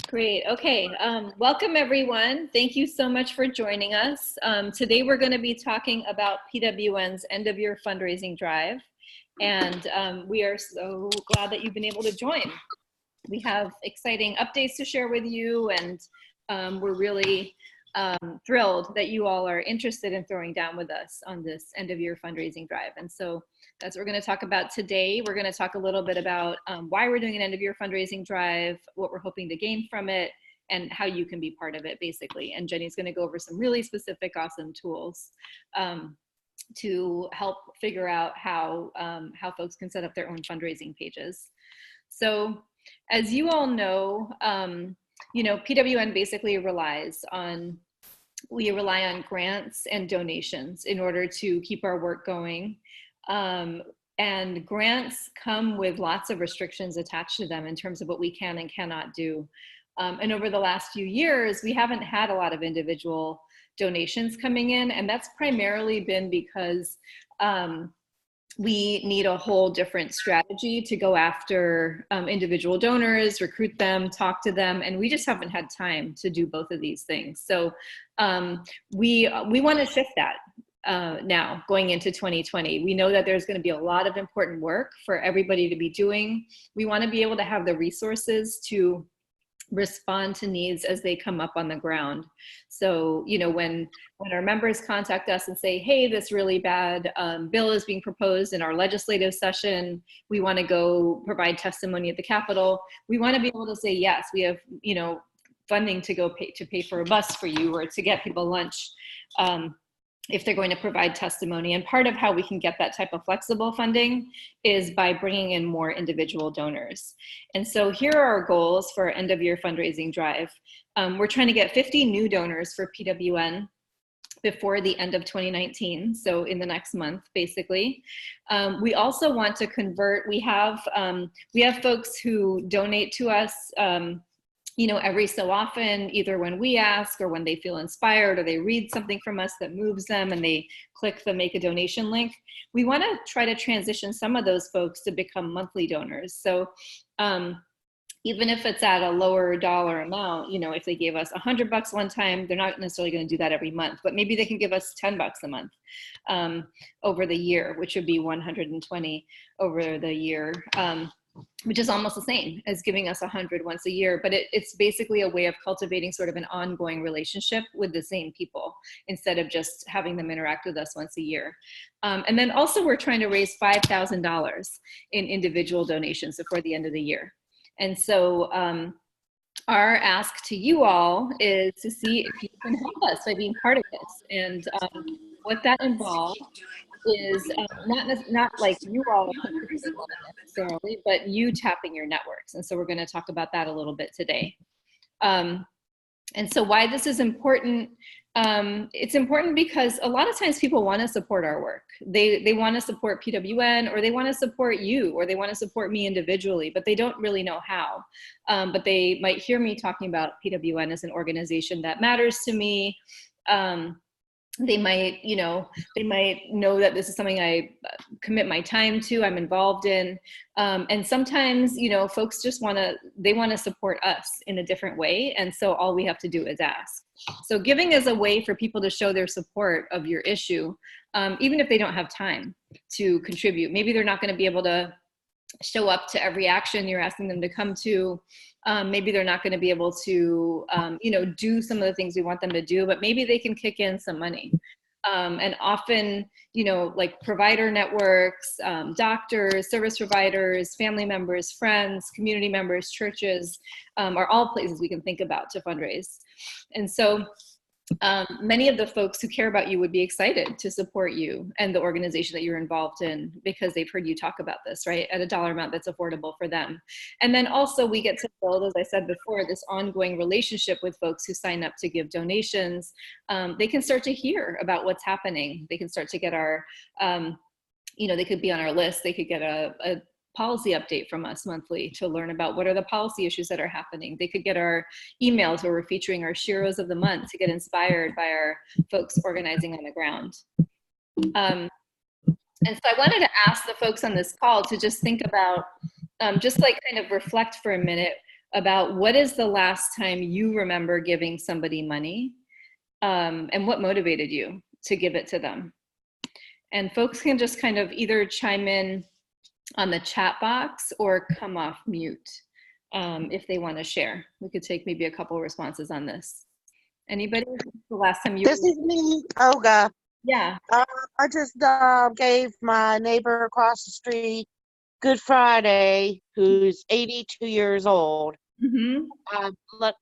Great. Okay. Welcome, everyone. Thank you so much for joining us. Today, we're going to be talking about PWN's end-of-year fundraising drive, and we are so glad that you've been able to join. We have exciting updates to share with you, and we're really thrilled that you all are interested in throwing down with us on this end-of-year fundraising drive. And so that's what we're going to talk about today. We're going to talk a little bit about why we're doing an end-of-year fundraising drive, what we're hoping to gain from it, and how you can be part of it, basically. And Jenny's going to go over some really specific, awesome tools to help figure out how folks can set up their own fundraising pages. So, as you all know, PWN basically we rely on grants and donations in order to keep our work going. And grants come with lots of restrictions attached to them in terms of what we can and cannot do. And over the last few years, we haven't had a lot of individual donations coming in, and that's primarily been because we need a whole different strategy to go after individual donors, recruit them, talk to them, and we just haven't had time to do both of these things. So we want to shift that now going into 2020. We know that there's going to be a lot of important work for everybody to be doing. We want to be able to have the resources to respond to needs as they come up on the ground. So, when our members contact us and say, hey, this really bad bill is being proposed in our legislative session, we want to go provide testimony at the Capitol, we want to be able to say, yes, we have, funding to go pay for a bus for you, or to get people lunch, if they're going to provide testimony. And part of how we can get that type of flexible funding is by bringing in more individual donors. And so here are our goals for our end-of-year fundraising drive. We're trying to get 50 new donors for PWN before the end of 2019, so in the next month, basically. We also want to convert. We have folks who donate to us every so often, either when we ask or when they feel inspired or they read something from us that moves them and they click the make a donation link. We want to try to transition some of those folks to become monthly donors. So even if it's at a lower dollar amount, if they gave us $100 one time, they're not necessarily going to do that every month, but maybe they can give us $10 a month over the year, which would be $120 over the year. Which is almost the same as giving us 100 once a year, but it's basically a way of cultivating sort of an ongoing relationship with the same people instead of just having them interact with us once a year. And then also we're trying to raise $5,000 in individual donations before the end of the year. And so our ask to you all is to see if you can help us by being part of this. And what that involves is not like you all necessarily, but you tapping your networks. And so we're going to talk about that a little bit today. And so why this is important, it's important because a lot of times people want to support our work. They want to support PWN, or they want to support you, or they want to support me individually, but they don't really know how. But they might hear me talking about PWN as an organization that matters to me. They might know that this is something I commit my time to, I'm involved in. And sometimes, folks just want to support us in a different way. And so all we have to do is ask. So giving is a way for people to show their support of your issue, even if they don't have time to contribute. Maybe they're not going to be able to show up to every action you're asking them to come to. Maybe they're not going to be able to, do some of the things we want them to do, but maybe they can kick in some money. And often, like provider networks, doctors, service providers, family members, friends, community members, churches, are all places we can think about to fundraise. And so many of the folks who care about you would be excited to support you and the organization that you're involved in because they've heard you talk about this, right, at a dollar amount that's affordable for them. And then also we get to build, as I said before, this ongoing relationship with folks who sign up to give donations. They can start to hear about what's happening. They can start to get our, they could be on our list. They could get a policy update from us monthly to learn about what are the policy issues that are happening. They could get our emails where we're featuring our Sheroes of the month to get inspired by our folks organizing on the ground. And so I wanted to ask the folks on this call to just think about, just like kind of reflect for a minute about what is the last time you remember giving somebody money, and what motivated you to give it to them. And folks can just kind of either chime in on the chat box or come off mute if they want to share. We could take maybe a couple responses on this. Anybody? The last time you? This is me, Olga. Yeah. I just gave my neighbor across the street Good Friday, who's 82 years old. Mm-hmm. I lent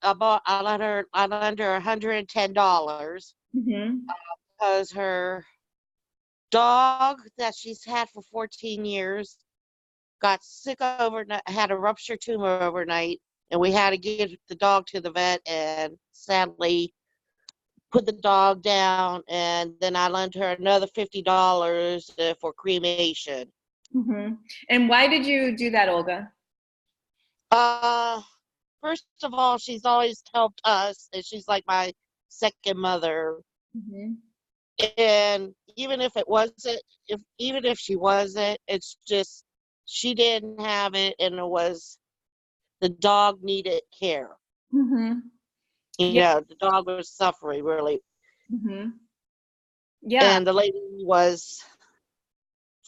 her $110 because her dog that she's had for 14 years got sick overnight, had a ruptured tumor overnight, and we had to get the dog to the vet, and sadly put the dog down, and then I lent her another $50 for cremation. Mm-hmm. And why did you do that, Olga? First of all, she's always helped us, and she's like my second mother. Mm-hmm. And even if she wasn't, it's just she didn't have it, and it was the dog needed care. Mm-hmm. Yeah, the dog was suffering really. Mm-hmm. Yeah. And the lady was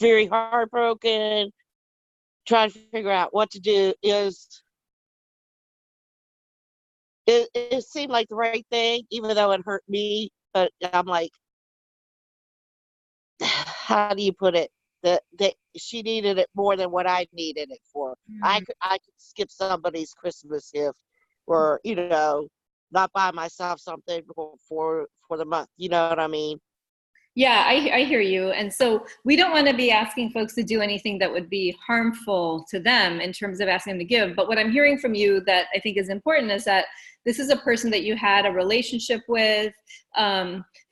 very heartbroken, trying to figure out what to do. It seemed like the right thing, even though it hurt me. But I'm like, how do you put it? That she needed it more than what I needed it for. I could skip somebody's Christmas gift, or not buy myself something for the month. You know what I mean? Yeah, I hear you. And so we don't want to be asking folks to do anything that would be harmful to them in terms of asking them to give. But what I'm hearing from you that I think is important is that this is a person that you had a relationship with.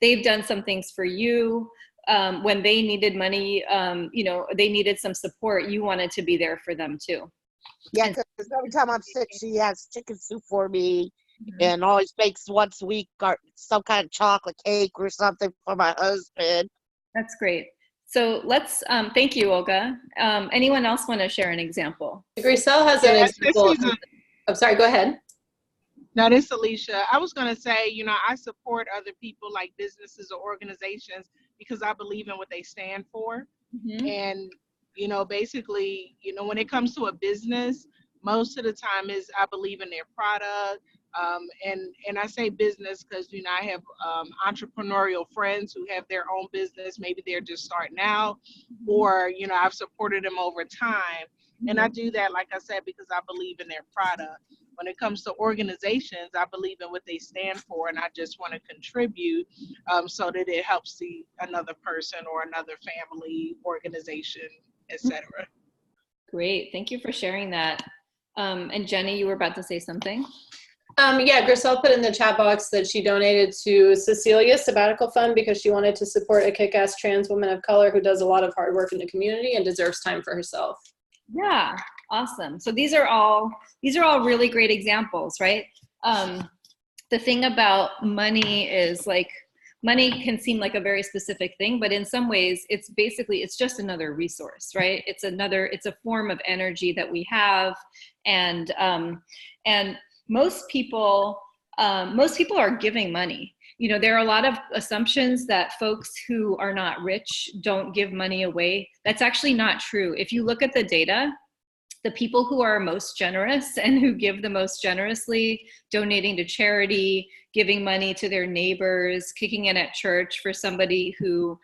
They've done some things for you. When they needed money, they needed some support. You wanted to be there for them too. Yeah, because every time I'm sick, she has chicken soup for me. And always bakes once a week or some kind of chocolate cake or something for my husband. That's great. So let's, thank you, Olga. Anyone else want to share an example? Grisel has an example. I'm sorry, go ahead. No, this is Alicia. I was going to say, I support other people like businesses or organizations because I believe in what they stand for. Mm-hmm. And, basically, when it comes to a business, most of the time I believe in their product. And I say business because, I have entrepreneurial friends who have their own business. Maybe they're just starting out, or, I've supported them over time. And I do that, like I said, because I believe in their product. When it comes to organizations, I believe in what they stand for, and I just want to contribute so that it helps another person or another family, organization, etc. Great. Thank you for sharing that. And Jenny, you were about to say something? Yeah, Grisel put in the chat box that she donated to Cecilia's sabbatical fund because she wanted to support a kick-ass trans woman of color who does a lot of hard work in the community and deserves time for herself. Yeah, awesome. So these are all really great examples, right? The thing about money is money can seem like a very specific thing, but in some ways it's just another resource, right? It's a form of energy that we have. And most people are giving money. There are a lot of assumptions that folks who are not rich don't give money away. That's actually not true. If you look at the data, the people who are most generous and who give the most generously, donating to charity, giving money to their neighbors, kicking in at church for somebody who,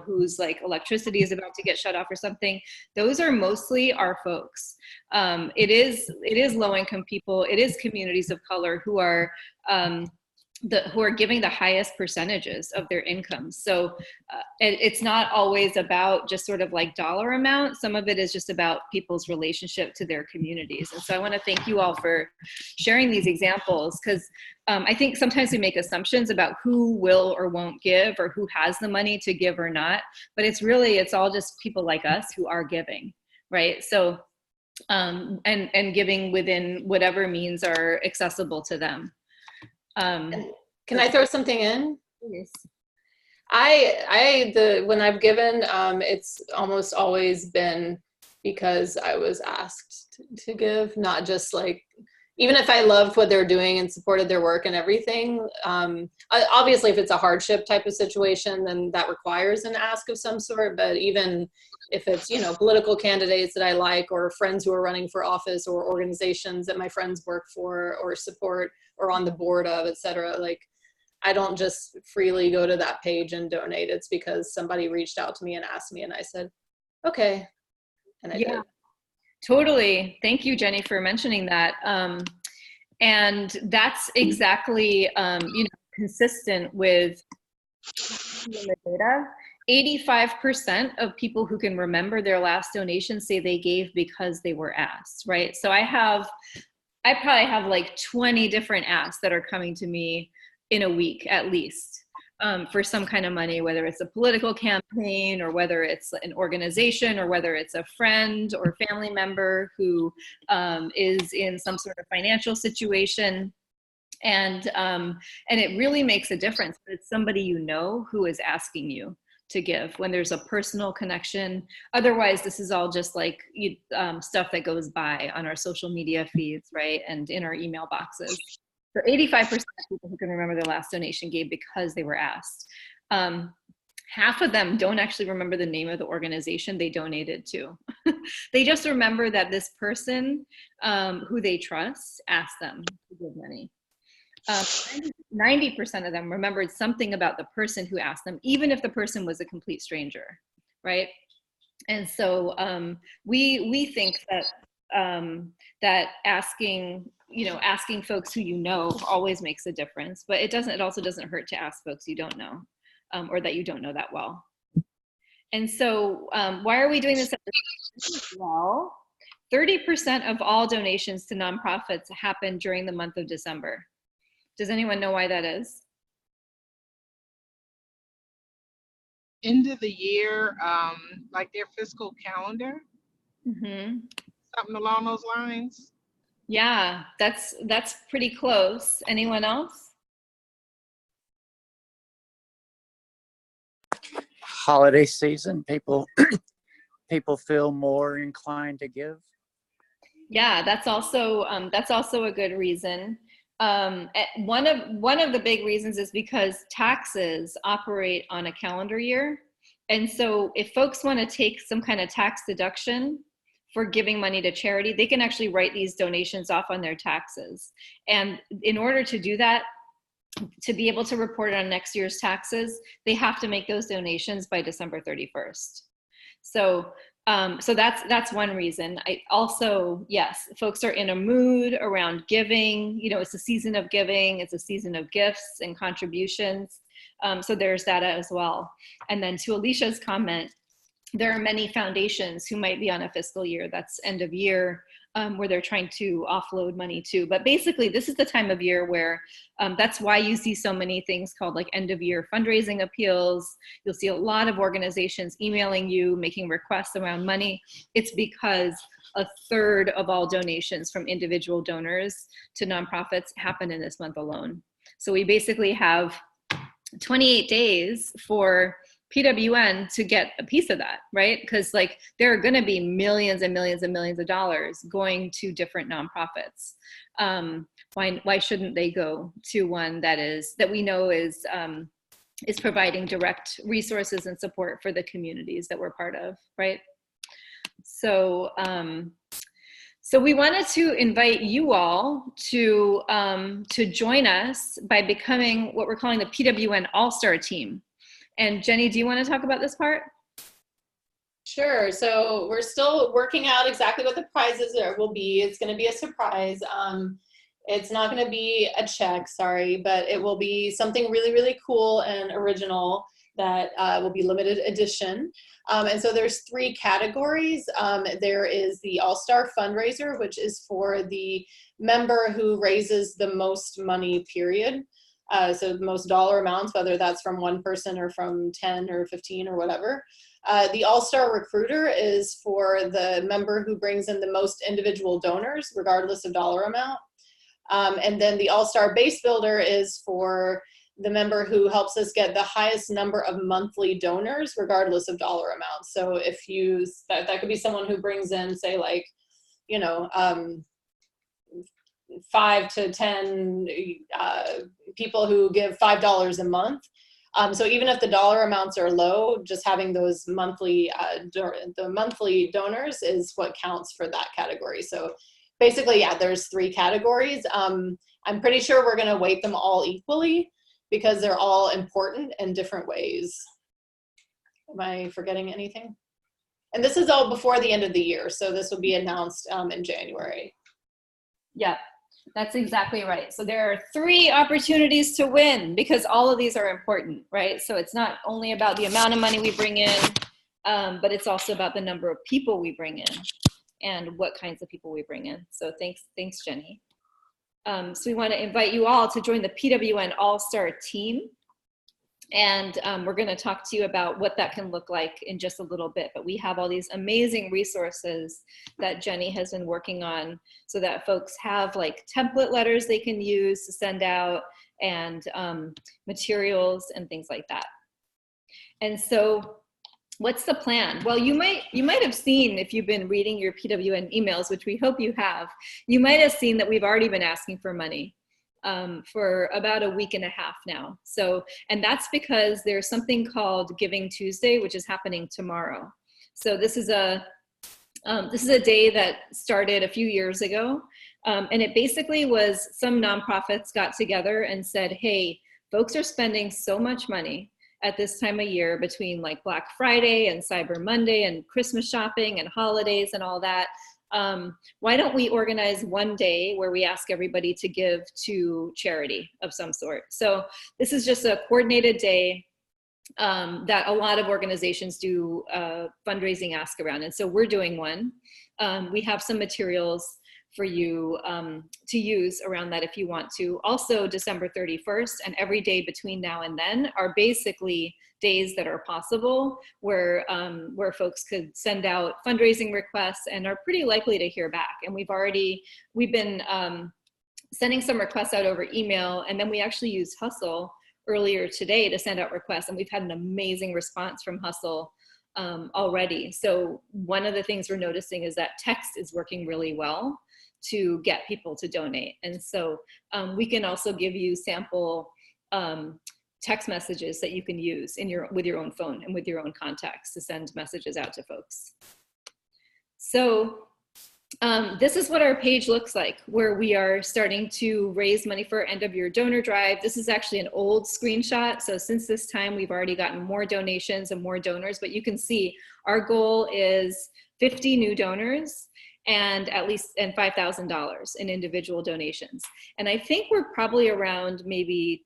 whose like electricity is about to get shut off or something, those are mostly our folks. It is low-income people, it is communities of color who are giving the highest percentages of their income. So it's not always about just sort of like dollar amount. Some of it is just about people's relationship to their communities. And so I want to thank you all for sharing these examples, because I think sometimes we make assumptions about who will or won't give or who has the money to give or not. But it's all just people like us who are giving, right? So and giving within whatever means are accessible to them. Can I throw something in? Yes. When I've given, it's almost always been because I was asked to give, not just like, even if I loved what they're doing and supported their work and everything. Obviously, if it's a hardship type of situation, then that requires an ask of some sort. But even if it's, you know, political candidates that I like, or friends who are running for office, or organizations that my friends work for or support or on the board of, et cetera, like, I don't just freely go to that page and donate. It's because somebody reached out to me and asked me, and I said, okay. And I did. Totally. Thank you, Jenny, for mentioning that. And that's exactly, consistent with the data. 85% of people who can remember their last donation say they gave because they were asked, right? So I probably have like 20 different asks that are coming to me in a week at least, for some kind of money, whether it's a political campaign, or whether it's an organization, or whether it's a friend or family member who is in some sort of financial situation. And it really makes a difference. It's somebody you know who is asking you to give, when there's a personal connection. Otherwise, this is all just like stuff that goes by on our social media feeds, right? And in our email boxes. So 85% of people who can remember their last donation gave because they were asked. Half of them don't actually remember the name of the organization they donated to. They just remember that this person who they trust asked them to give money. 90% of them remembered something about the person who asked them, even if the person was a complete stranger, right? And so we think that that asking folks who you know always makes a difference, but it also doesn't hurt to ask folks you don't know, or that you don't know that well. And so why are we doing this? Well, 30% of all donations to nonprofits happen during the month of December. Does anyone know why that is? End of the year, like their fiscal calendar, something along those lines. Yeah, that's pretty close. Anyone else? Holiday season, people feel more inclined to give. Yeah, that's also a good reason. One of the big reasons is because taxes operate on a calendar year. And so if folks want to take some kind of tax deduction for giving money to charity, they can actually write these donations off on their taxes. And in order to do that, to be able to report on next year's taxes, they have to make those donations by December 31st. So that's one reason. Yes, folks are in a mood around giving. You know, it's a season of giving. It's a season of gifts and contributions. So there's that as well. And then to Alicia's comment, there are many foundations who might be on a fiscal year that's end of year, where they're trying to offload money too. But basically, this is the time of year where that's why you see so many things called like end of year fundraising appeals. You'll see a lot of organizations emailing you, making requests around money. It's because a third of all donations from individual donors to nonprofits happen in this month alone. So we basically have 28 days for PWN to get a piece of that, right? Because like there are going to be millions and millions and millions of dollars going to different nonprofits. Why shouldn't they go to one that we know is providing direct resources and support for the communities that we're part of, right? So so we wanted to invite you all to join us by becoming what we're calling the PWN All Star team. And Jenny, do you want to talk about this part? Sure. So we're still working out exactly what the prizes will be. It's going to be a surprise. It's not going to be a check, sorry, but it will be something really, really cool and original that will be limited edition. And so there's 3 categories. There is the All-Star fundraiser, which is for the member who raises the most money, period. So the most dollar amounts, whether that's from one person or from 10 or 15 or whatever. The All-Star Recruiter is for the member who brings in the most individual donors, regardless of dollar amount. And then the All-Star Base Builder is for the member who helps us get the highest number of monthly donors, regardless of dollar amount. So if you, that could be someone who brings in, say, like, 5 to 10 people who give $5 a month. So even if the dollar amounts are low, just having those monthly, the monthly donors is what counts for that category. So basically, yeah, there's 3 categories. I'm pretty sure we're gonna weight them all equally because they're all important in different ways. Am I forgetting anything? And this is all before the end of the year. So this will be announced in January. Yeah. That's exactly right. So there are 3 opportunities to win because all of these are important, right? So it's not only about the amount of money we bring in, but it's also about the number of people we bring in and what kinds of people we bring in. So thanks, Jenny. So we want to invite you all to join the PWN All Star team. And we're going to talk to you about what that can look like in just a little bit. But we have all these amazing resources that Jenny has been working on so that folks have like template letters they can use to send out and materials and things like that. And so what's the plan? Well, you might have seen, if you've been reading your PWN emails, which we hope you have, you might have seen that we've already been asking for money. For about a week and a half now. So, and that's because there's something called Giving Tuesday, which is happening tomorrow. So this is a day that started a few years ago. And it basically was some nonprofits got together and said, hey, folks are spending so much money at this time of year between like Black Friday and Cyber Monday and Christmas shopping and holidays and all that. Why don't we organize one day where we ask everybody to give to charity of some sort? So this is just a coordinated day that a lot of organizations do fundraising ask around. And so we're doing one. We have some materials for you to use around that if you want to. Also December 31st and every day between now and then are basically days that are possible where folks could send out fundraising requests and are pretty likely to hear back. And we've been sending some requests out over email, and then we actually used Hustle earlier today to send out requests, and we've had an amazing response from Hustle already. So one of the things we're noticing is that text is working really well to get people to donate. And so we can also give you sample text messages that you can use with your own phone and with your own contacts to send messages out to folks. So this is what our page looks like, where we are starting to raise money for our end of year donor drive. This is actually an old screenshot. So since this time, we've already gotten more donations and more donors, but you can see our goal is 50 new donors and at least $5,000 in individual donations. And I think we're probably around maybe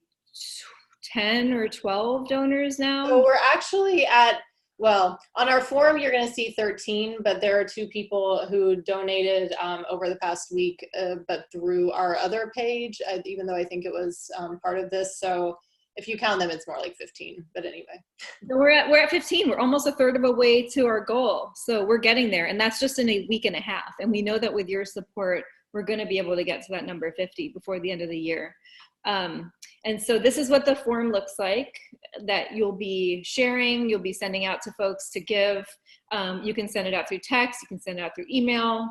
10 or 12 donors now. So we're actually at, well, on our forum, you're going to see 13, but there are 2 people who donated over the past week, but through our other page, even though I think it was part of this. So if you count them, it's more like 15, but anyway. So we're at 15. We're almost a third of a way to our goal. So we're getting there, and that's just in a week and a half. And we know that with your support, we're going to be able to get to that number 50 before the end of the year. And so this is what the form looks like that you'll be sharing, you'll be sending out to folks to give. You can send it out through text, you can send it out through email,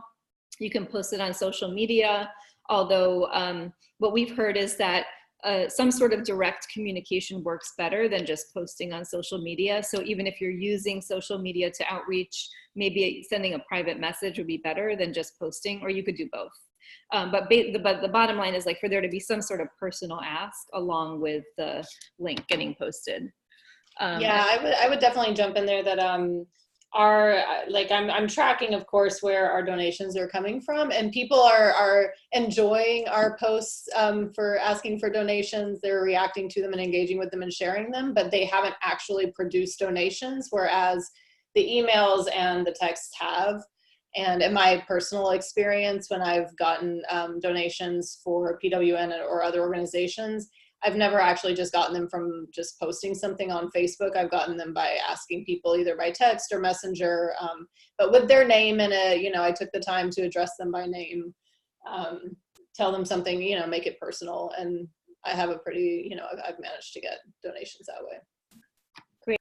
you can post it on social media. Although what we've heard is that some sort of direct communication works better than just posting on social media. So even if you're using social media to outreach, maybe sending a private message would be better than just posting, or you could do both. But the bottom line is like for there to be some sort of personal ask along with the link getting posted. Yeah, I would definitely jump in there that I'm tracking, of course, where our donations are coming from, and people are enjoying our posts for asking for donations. They're reacting to them and engaging with them and sharing them, but they haven't actually produced donations, whereas the emails and the texts have. And in my personal experience, when I've gotten donations for PWN or other organizations, I've never actually just gotten them from just posting something on Facebook. I've gotten them by asking people either by text or messenger, but with their name in it. I took the time to address them by name, tell them something, make it personal. And I have a pretty, I've managed to get donations that way. Great.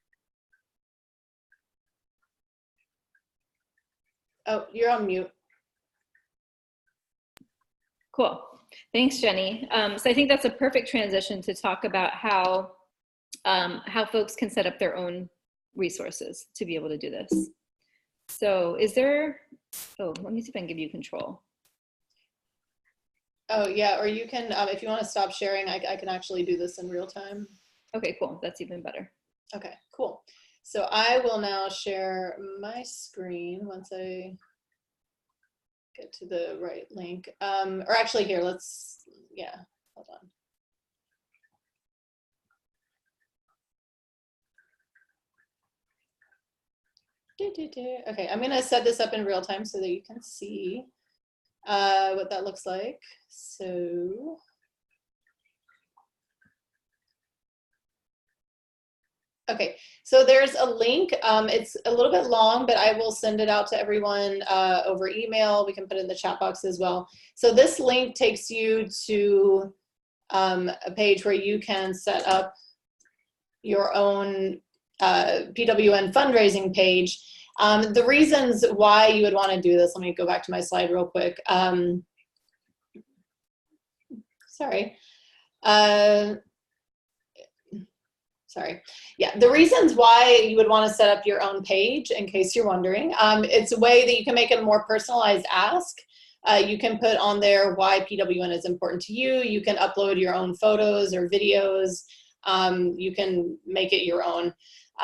Oh, you're on mute. Cool. Thanks, Jenny. So I think that's a perfect transition to talk about how folks can set up their own resources to be able to do this. So is there, let me see if I can give you control. Oh yeah, or you can, if you want to stop sharing, I can actually do this in real time. Okay, cool. That's even better. Okay, cool. So I will now share my screen once I get to the right link. Or actually here, hold on. Okay, I'm gonna set this up in real time so that you can see what that looks like. So, okay, so there's a link. It's a little bit long, but I will send it out to everyone over email. We can put it in the chat box as well. So this link takes you to a page where you can set up your own PWN fundraising page. The reasons why you would want to do this, let me go back to my slide real quick. Sorry. Yeah, the reasons why you would want to set up your own page, in case you're wondering, it's a way that you can make a more personalized ask. You can put on there why PWN is important to you. You can upload your own photos or videos. You can make it your own.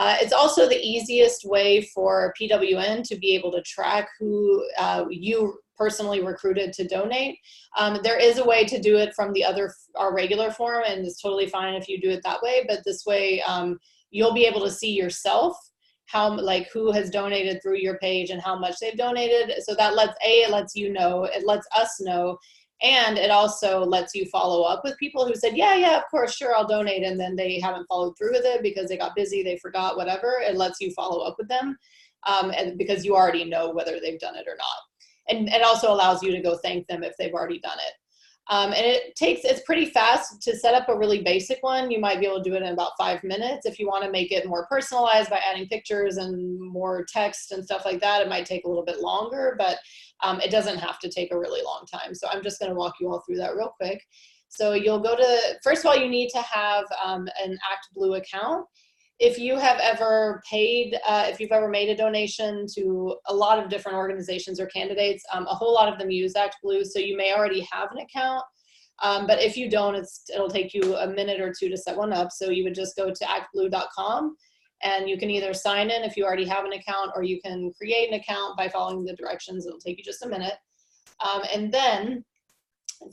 It's also the easiest way for PWN to be able to track who you personally recruited to donate. There is a way to do it from our regular form, and it's totally fine if you do it that way, but this way you'll be able to see yourself who has donated through your page and how much they've donated. So that it lets you know, it lets us know, and it also lets you follow up with people who said, yeah, of course, sure, I'll donate, and then they haven't followed through with it because they got busy, they forgot, whatever. It lets you follow up with them, and because you already know whether they've done it or not. And it also allows you to go thank them if they've already done it. And it's pretty fast to set up a really basic one. You might be able to do it in about 5 minutes. If you want to make it more personalized by adding pictures and more text and stuff like that, it might take a little bit longer, but it doesn't have to take a really long time. So I'm just going to walk you all through that real quick. So you'll go to, first of all, you need to have an ActBlue account. If you have ever paid, if you've ever made a donation to a lot of different organizations or candidates, a whole lot of them use ActBlue, so you may already have an account. But if you don't, it'll take you a minute or two to set one up. So you would just go to actblue.com, and you can either sign in if you already have an account, or you can create an account by following the directions. It'll take you just a minute. And then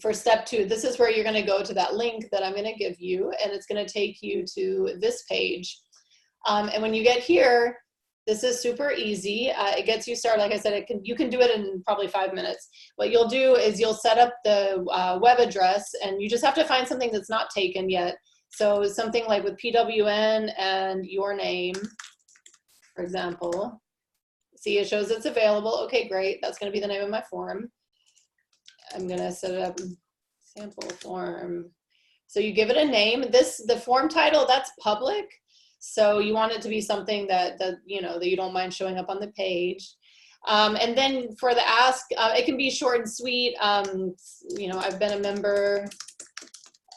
for step 2, this is where you're going to go to that link that I'm going to give you, and it's going to take you to this page. And when you get here, this is super easy. It gets you started. Like I said, you can do it in probably 5 minutes. What you'll do is you'll set up the web address, and you just have to find something that's not taken yet. So something like with PWN and your name, for example. See, it shows it's available. Okay, great. That's going to be the name of my form. I'm going to set it up sample form. So you give it a name. The form title, that's public. So you want it to be something that you don't mind showing up on the page. And then for the ask, it can be short and sweet. I've been a member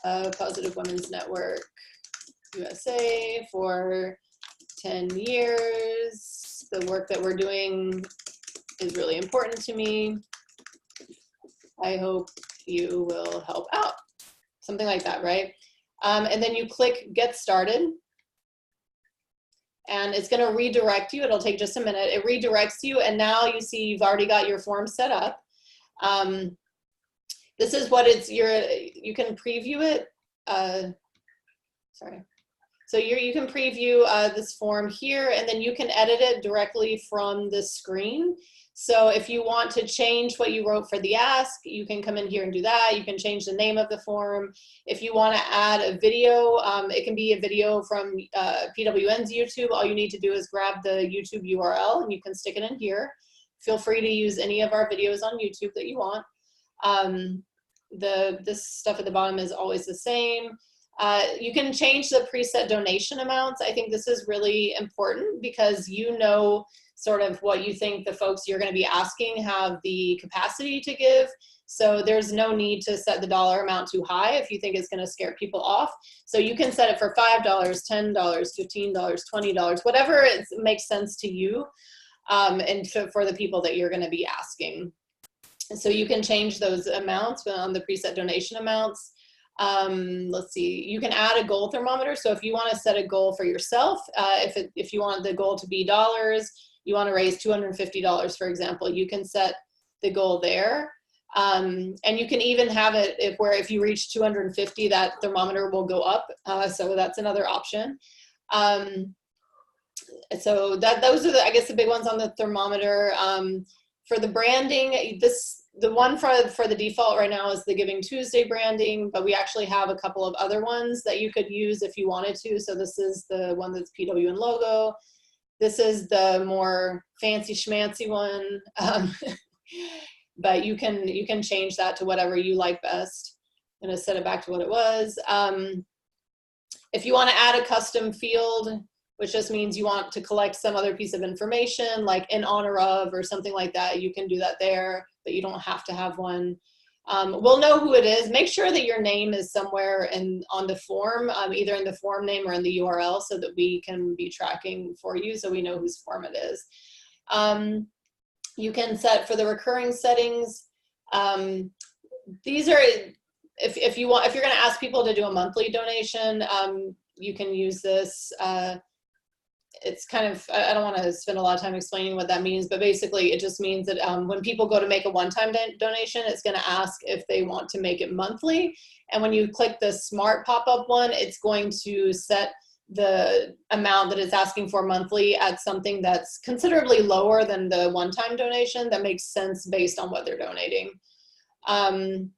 of Positive Women's Network USA for 10 years. The work that we're doing is really important to me. I hope you will help out. Something like that, right? And then you click Get Started. And it's going to redirect you. It'll take just a minute. It redirects you, and now you see you've already got your form set up. This is what you can preview it. Sorry. So you can preview this form here, and then you can edit it directly from the screen. So if you want to change what you wrote for the ask, you can come in here and do that. You can change the name of the form. If you want to add a video, it can be a video from PWN's YouTube. All you need to do is grab the YouTube URL, and you can stick it in here. Feel free to use any of our videos on YouTube that you want. this stuff at the bottom is always the same. You can change the preset donation amounts. I think this is really important because you know sort of what you think the folks you're going to be asking have the capacity to give. So there's no need to set the dollar amount too high if you think it's going to scare people off. So you can set it for $5, $10, $15, $20, whatever makes sense to you, and for the people that you're going to be asking. So you can change those amounts on the preset donation amounts. Let's see, you can add a goal thermometer. So if you want to set a goal for yourself, if you want the goal to be dollars, you want to raise $250, for example, you can set the goal there. And you can even have it if you reach 250, that thermometer will go up. So that's another option. So those are I guess the big ones on the thermometer. For the branding, the one for the default right now is the Giving Tuesday branding, but we actually have a couple of other ones that you could use if you wanted to. So this is the one that's PWN logo. This is the more fancy schmancy one. But you can change that to whatever you like best. I'm gonna set it back to what it was. If you want to add a custom field, which just means you want to collect some other piece of information, like in honor of or something like that, you can do that there, but you don't have to have one. We'll know who it is. Make sure that your name is somewhere on the form, either in the form name or in the URL, so that we can be tracking for you, so we know whose form it is. You can set for the recurring settings. These are, if you're going to ask people to do a monthly donation, you can use this. It's kind of, I don't want to spend a lot of time explaining what that means, but basically it just means that when people go to make a one-time donation, it's going to ask if they want to make it monthly. And when you click the smart pop-up one, it's going to set the amount that it's asking for monthly at something that's considerably lower than the one-time donation that makes sense based on what they're donating. And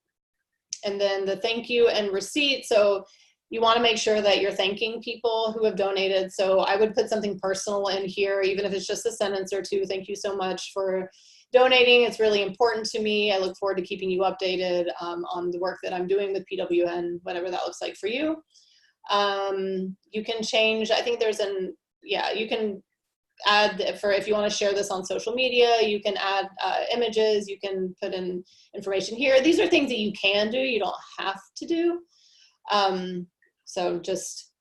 then the thank you and receipt. So you want to make sure that you're thanking people who have donated. So I would put something personal in here, even if it's just a sentence or two. Thank you so much for donating. It's really important to me. I look forward to keeping you updated on the work that I'm doing with PWN, whatever that looks like for you. You can change, I think there's you can add, if you want to share this on social media, you can add images, you can put in information here. These are things that you can do, you don't have to do. So just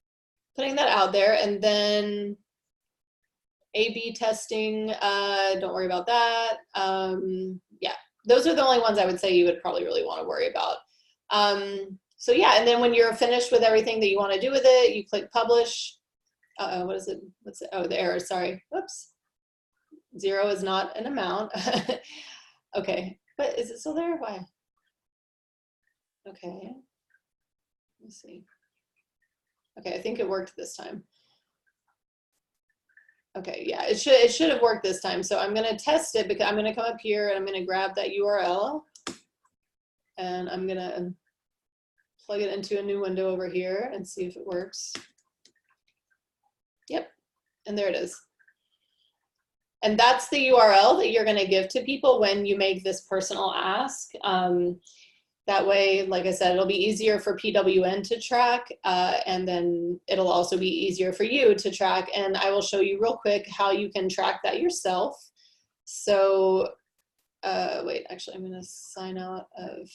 putting that out there. And then A/B testing, don't worry about that. Yeah, those are the only ones I would say you would probably really want to worry about. So yeah, and then when you're finished with everything that you want to do with it, you click publish. What is it? What's it? Oh, the error, sorry. Whoops. 0 is not an amount. Okay, but is it still there? Why? Okay, let's see. Okay, I think it worked this time. Okay, yeah, it should have worked this time. So I'm gonna test it because I'm gonna come up here and I'm gonna grab that URL and I'm gonna plug it into a new window over here and see if it works. Yep, and there it is. And that's the URL that you're gonna give to people when you make this personal ask. That way, like I said, it'll be easier for PWN to track, and then it'll also be easier for you to track. And I will show you real quick how you can track that yourself. So, wait, actually, I'm gonna sign out of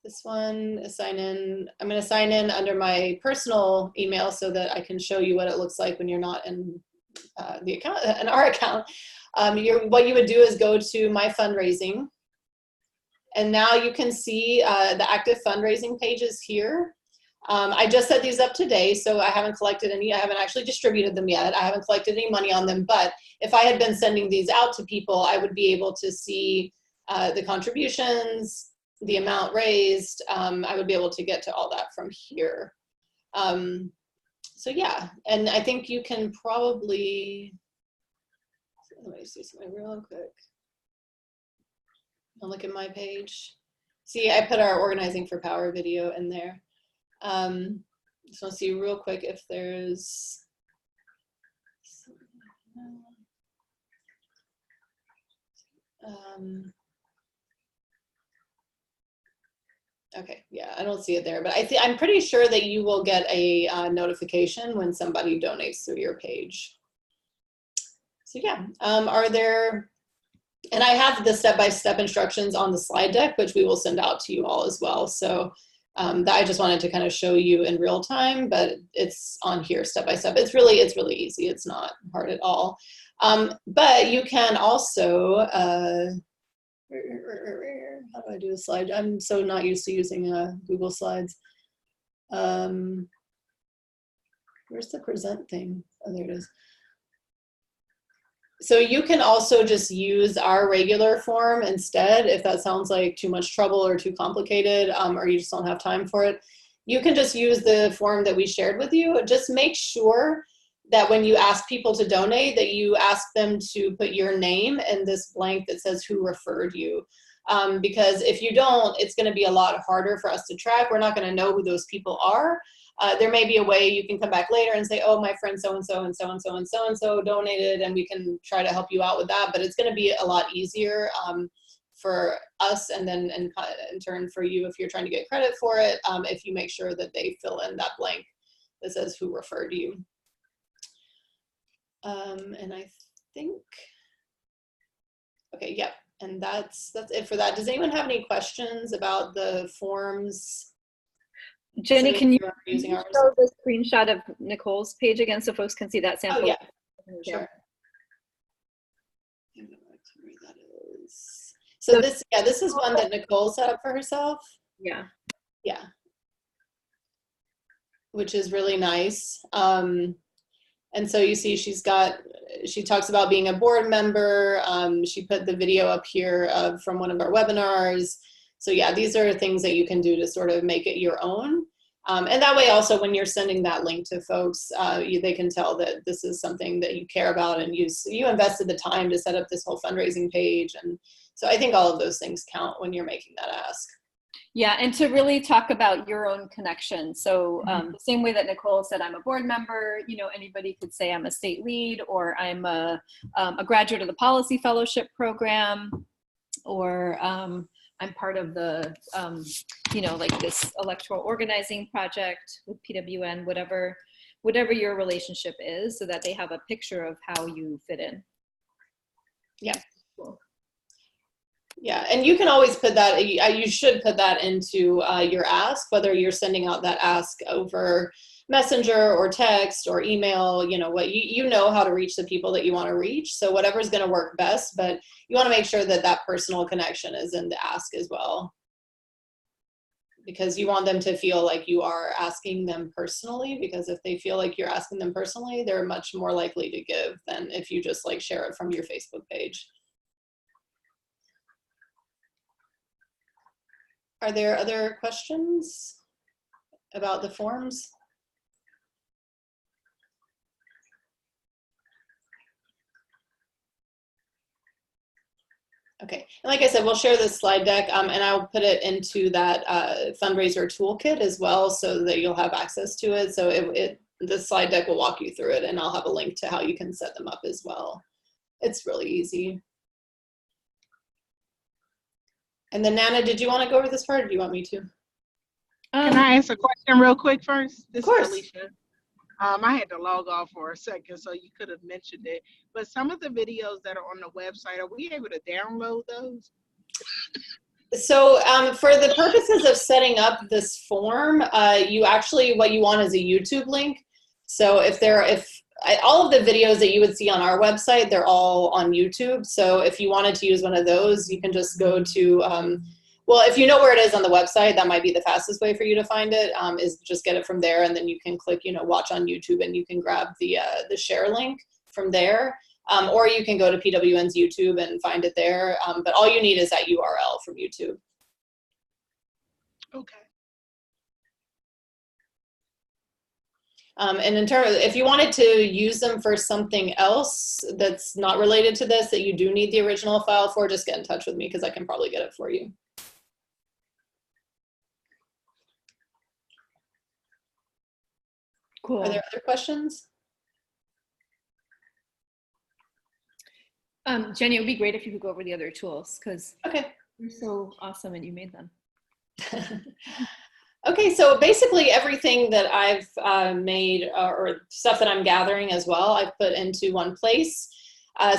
this one, sign in. I'm gonna sign in under my personal email so that I can show you what it looks like when you're not in the account, in our account. What you would do is go to my fundraising. And now you can see the active fundraising pages here. I just set these up today, so I haven't collected any, I haven't actually distributed them yet. I haven't collected any money on them, but if I had been sending these out to people, I would be able to see the contributions, the amount raised. I would be able to get to all that from here. So yeah, and I think you can probably, let me see something real quick. I'll look at my page. See, I put our Organizing for Power video in there. Just want to see real quick if there's Okay, yeah, I don't see it there, but I'm pretty sure that you will get a notification when somebody donates through your page. So yeah, are there, and I have the step-by-step instructions on the slide deck, which we will send out to you all as well. So that I just wanted to kind of show you in real time, but it's on here step-by-step. It's really easy. It's not hard at all. But you can also, how do I do a slide? I'm so not used to using Google Slides. Where's the present thing? Oh, there it is. So you can also just use our regular form instead, if that sounds like too much trouble or too complicated, or you just don't have time for it. You can just use the form that we shared with you. Just make sure that when you ask people to donate, that you ask them to put your name in this blank that says who referred you. Because if you don't, it's going to be a lot harder for us to track. We're not going to know who those people are. There may be a way you can come back later and say, oh, my friend so-and-so and so-and-so and so-and-so donated, and we can try to help you out with that. But it's going to be a lot easier for us, and then in turn for you if you're trying to get credit for it, if you make sure that they fill in that blank that says who referred you. And I think, okay, yep. And that's it for that. Does anyone have any questions about the forms? Jenny, can you using ours? show the screenshot of Nicole's page again so folks can see that sample? Oh, yeah, sure. I don't know where that is. So this, yeah, this is one that Nicole set up for herself. Yeah. Yeah. Which is really nice. And so you see she talks about being a board member. She put the video up here from one of our webinars. So yeah, these are things that you can do to sort of make it your own. And that way also when you're sending that link to folks, they can tell that this is something that you care about and you invested the time to set up this whole fundraising page. And so I think all of those things count when you're making that ask. Yeah, and to really talk about your own connection. So the same way that Nicole said, I'm a board member, you know, anybody could say I'm a state lead, or I'm a graduate of the policy fellowship program, or I'm part of the, you know, like this electoral organizing project with PWN, whatever your relationship is, so that they have a picture of how you fit in. Yeah. Cool. Yeah, and you can always put that, you should put that into your ask, whether you're sending out that ask over Messenger or text or email, you know, what you know how to reach the people that you want to reach. So whatever's going to work best, but you want to make sure that that personal connection is in the ask as well. Because you want them to feel like you are asking them personally, because if they feel like you're asking them personally, they're much more likely to give than if you just like share it from your Facebook page. Are there other questions about the forms? Okay, and like I said, we'll share this slide deck and I'll put it into that fundraiser toolkit as well so that you'll have access to it. So the slide deck will walk you through it, and I'll have a link to how you can set them up as well. It's really easy. And then Nana, did you want to go over this part, or do you want me to? Can I ask a question real quick first? Of course. Is Alicia. I had to log off for a second, so you could have mentioned it. But some of the videos that are on the website, are we able to download those? So for the purposes of setting up this form, what you want is a YouTube link. So all of the videos that you would see on our website, they're all on YouTube. So if you wanted to use one of those, you can just go to, well, if you know where it is on the website, that might be the fastest way for you to find it, is just get it from there, and then you can click, you know, watch on YouTube, and you can grab the share link from there. Or you can go to PWN's YouTube and find it there. But all you need is that URL from YouTube. Okay. And in terms, if you wanted to use them for something else that's not related to this, that you do need the original file for, just get in touch with me, because I can probably get it for you. Cool. Are there other questions? Jenny, it would be great if you could go over the other tools, because okay, you're so awesome and you made them. Okay, so basically everything that I've made or stuff that I'm gathering as well, I've put into one place.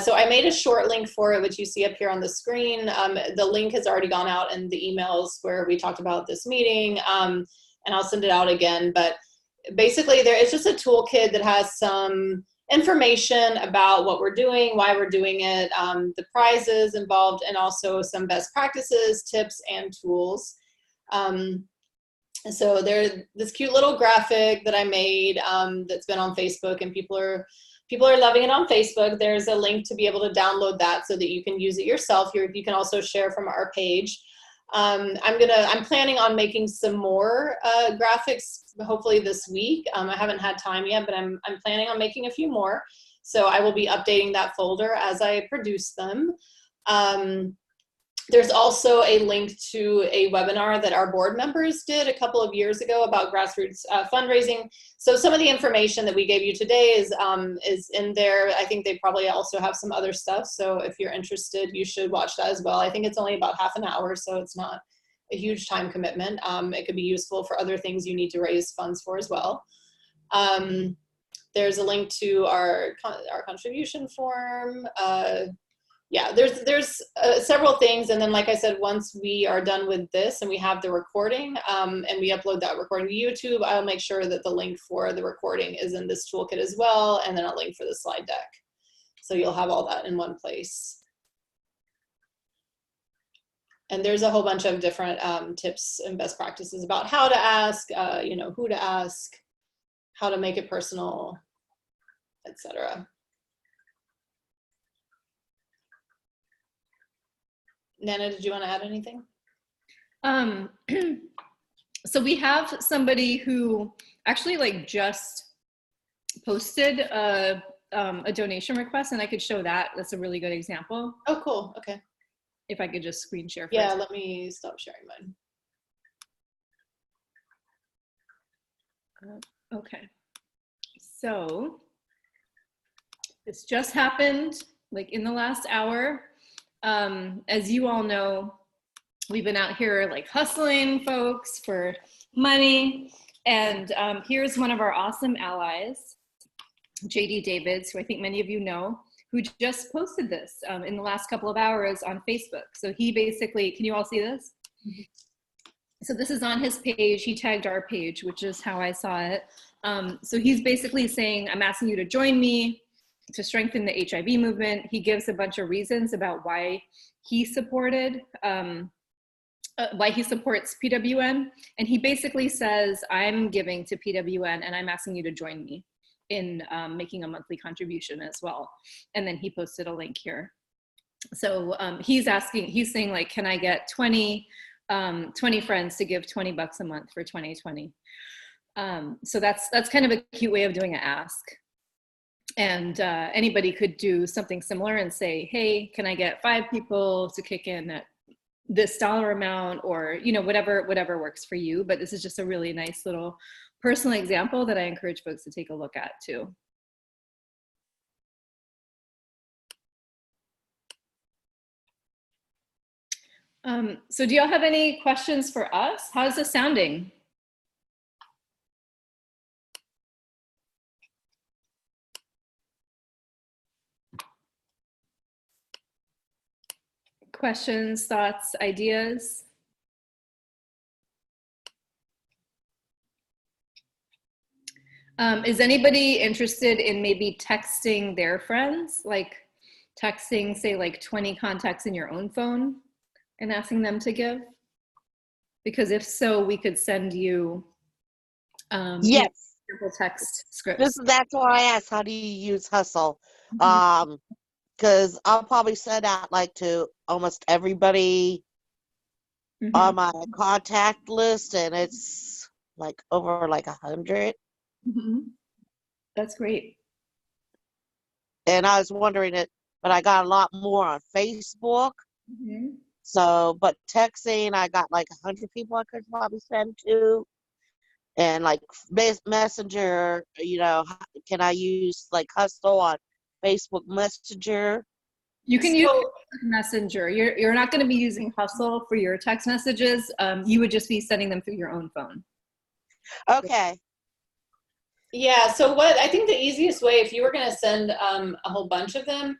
So I made a short link for it, which you see up here on the screen. The link has already gone out in the emails where we talked about this meeting, and I'll send it out again. But basically there is just a toolkit that has some information about what we're doing, why we're doing it, the prizes involved, and also some best practices, tips, and tools. So there's this cute little graphic that I made that's been on Facebook, and people are loving it on Facebook. There's a link to be able to download that so that you can use it yourself. You can also share from our page. I'm planning on making some more graphics hopefully this week. I haven't had time yet, but I'm planning on making a few more. So I will be updating that folder as I produce them. There's also a link to a webinar that our board members did a couple of years ago about grassroots fundraising. So some of the information that we gave you today is in there. I think they probably also have some other stuff. So if you're interested, you should watch that as well. I think it's only about half an hour, so it's not a huge time commitment. It could be useful for other things you need to raise funds for as well. There's a link to our contribution form. Yeah, there's several things, and then like I said, once we are done with this and we have the recording and we upload that recording to YouTube, I'll make sure that the link for the recording is in this toolkit as well, and then a link for the slide deck. So you'll have all that in one place. And there's a whole bunch of different tips and best practices about how to ask, you know, who to ask, how to make it personal, etc. Nana, did you want to add anything? So we have somebody who actually like just posted a donation request, and I could show that. That's a really good example. Oh, cool. Okay. If I could just screen share. Yeah, let me stop sharing mine. Okay. So this just happened like in the last hour. As you all know, we've been out here like hustling folks for money. And here's one of our awesome allies, JD Davids, who I think many of you know, who just posted this in the last couple of hours on Facebook. So he basically, can you all see this? Mm-hmm. So this is on his page. He tagged our page, which is how I saw it. So he's basically saying, I'm asking you to join me to strengthen the HIV movement. He gives a bunch of reasons about why he supported, why he supports PWN. And he basically says, I'm giving to PWN and I'm asking you to join me in making a monthly contribution as well. And then he posted a link here. So he's saying like, can I get 20 friends to give $20 a month for 2020? So that's kind of a cute way of doing an ask. And anybody could do something similar and say, hey, can I get 5 people to kick in at this dollar amount, or, you know, whatever works for you. But this is just a really nice little personal example that I encourage folks to take a look at too. So do y'all have any questions for us? How's this sounding? Questions, thoughts, ideas? Is anybody interested in maybe texting their friends, like texting, say, like 20 contacts in your own phone and asking them to give? Because if so, we could send you yes, sample text scripts. That's why I asked, how do you use Hustle? Because I'll probably send out like to almost everybody on my contact list, and it's like over like 100. That's great. And I was wondering it, but I got a lot more on Facebook. So, but texting, I got like 100 people I could probably send to. And like Messenger, you know, can I use like Hustle on Facebook Messenger? You can use So- Messenger. You're not going to be using Hustle for your text messages. You would just be sending them through your own phone. Okay. Yeah, so what I think the easiest way, if you were going to send a whole bunch of them,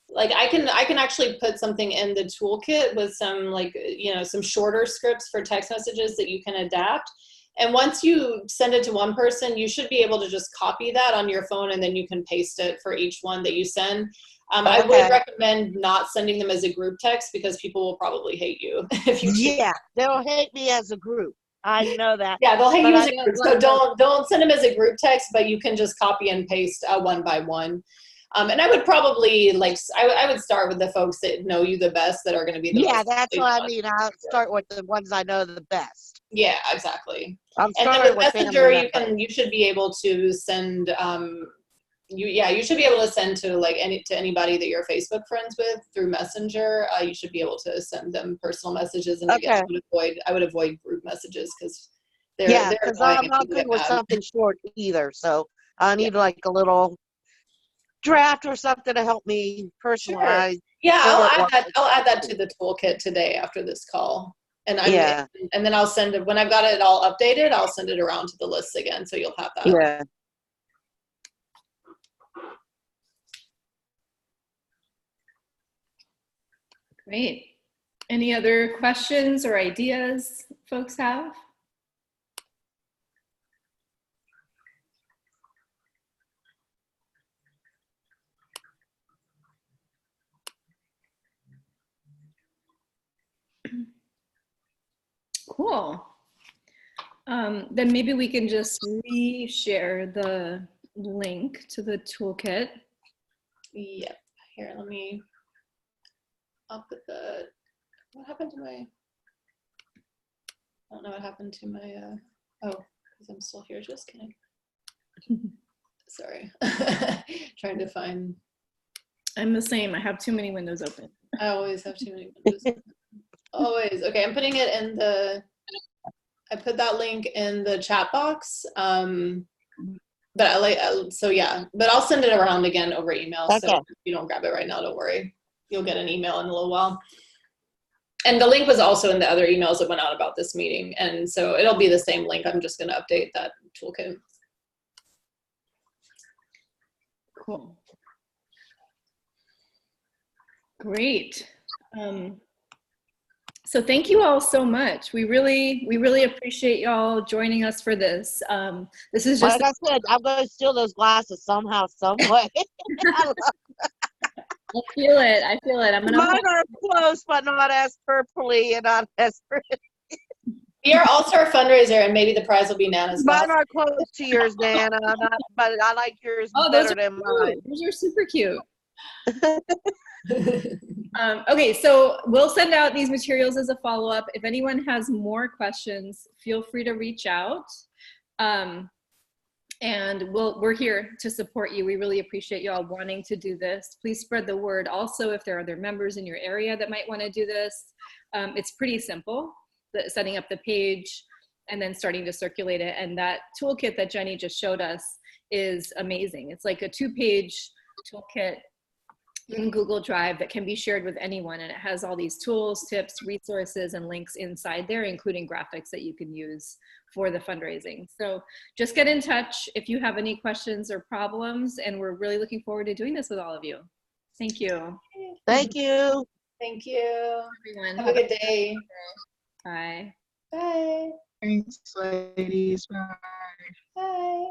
like I can actually put something in the toolkit with some, like, you know, some shorter scripts for text messages that you can adapt. And once you send it to one person, you should be able to just copy that on your phone, and then you can paste it for each one that you send. I would Okay. recommend not sending them as a group text, because people will probably hate you if you do. Yeah, they'll hate me as a group. I know that. Yeah, they'll hate But you as I a don't group. want So don't send them as a group text, but you can just copy and paste one by one. And I would probably I would start with the folks that know you the best, that are going to be the Yeah, most. that's what I mean. I'll start with the ones I know the best. Yeah, exactly. I'm And then starting with with Messenger, family you should be able to send you should be able to send to anybody that you're Facebook friends with through Messenger. You should be able to send them personal messages, and again, I would avoid group messages, because Yeah, they're because annoying I'm and not people good get with mad. something short either. So I need like a little draft or something to help me Sure. personalize. Yeah, I'll short add that to the toolkit today after this call. And Yeah. and then I'll send it when I've got it all updated. I'll send it around to the list again, so you'll have that. Yeah. Great. Any other questions or ideas folks have? Cool. Then maybe we can just re-share the link to the toolkit. Yep. Here, I'll put what happened to my, I don't know what happened to my, oh, because I'm still here, just kidding. Sorry. Trying to find. I'm the same. I have too many windows open. I always have too many windows. Always. Okay, I'm putting it in I put that link in the chat box. But but I'll send it around again over email. Okay. So if you don't grab it right now, don't worry. You'll get an email in a little while. And the link was also in the other emails that went out about this meeting. And so it'll be the same link. I'm just going to update that toolkit. Cool. Great. So thank you all so much. We really appreciate y'all joining us for this. This is just, like I said, I'm going to steal those glasses somehow, some way. I feel it. I'm gonna. Mine are close, but not as purpley and not as pretty. Be our all-star fundraiser, and maybe the prize will be Nana's Mine glasses. are close to yours, Nana, but I like yours better than mine. Those are super cute. Okay, so we'll send out these materials as a follow-up. If anyone has more questions, feel free to reach out. And we're here to support you. We really appreciate you all wanting to do this. Please spread the word. Also, if there are other members in your area that might want to do this, it's pretty simple, setting up the page and then starting to circulate it. And that toolkit that Jenny just showed us is amazing. It's like a 2-page toolkit in Google Drive that can be shared with anyone. And it has all these tools, tips, resources, and links inside there, including graphics that you can use for the fundraising. So just get in touch if you have any questions or problems. And we're really looking forward to doing this with all of you. Thank you. Thank you. Thank you. Everyone. Have a good day. Bye. Bye. Thanks, ladies. Bye. Bye.